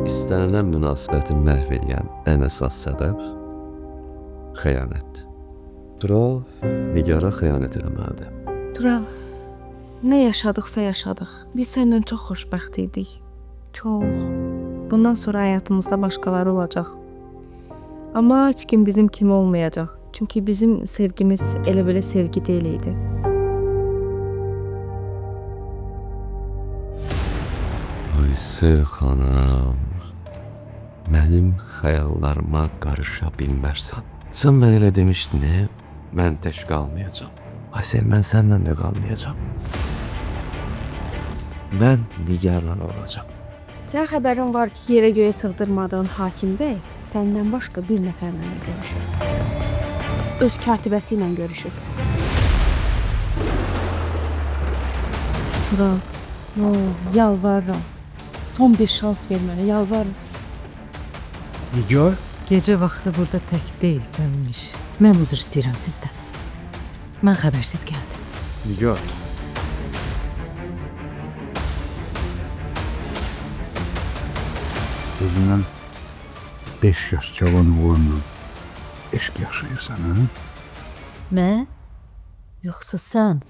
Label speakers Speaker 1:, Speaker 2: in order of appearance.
Speaker 1: İstənilən münasibəti məhv edən ən əsas səbəb xəyanətdir. Tural Nigara xəyanət eləməlidir.
Speaker 2: Tural, nə yaşadıqsa yaşadıq. Biz səndən çox xoşbəxt idik. Çox. Bundan sonra həyatımızda başqaları olacaq. Amma heç kim bizim kimi olmayacaq. Çünki bizim sevgimiz elə-belə sevgi deyil idi.
Speaker 1: Aysel xanım, mənim xəyallarıma qarışa bilmərsən. Sən mənə elə demişdin, mən tək qalmayacağam. Aysel, mən səndən də qalmayacağam. Mən Nigarla olacağam.
Speaker 2: Sən xəbərin var ki, yerə göyə sığdırmadığın hakim bəy səndən başqa bir nəfərlə də görüşür. Öz katibəsi ilə görüşür. Tural, yalvarıram. Son bir şans ver mənə, yalvarıram.
Speaker 3: Nigar?
Speaker 4: Gecə vaxtı burada tək deyilsənmiş. Mən üzr istəyirəm sizdən. Mən xəbərsiz gəldim.
Speaker 3: Nigar. Özündən 5 yaş cavan oğlanla eşq yaşayırsan, ha?
Speaker 4: Mən? Yoxsa sən?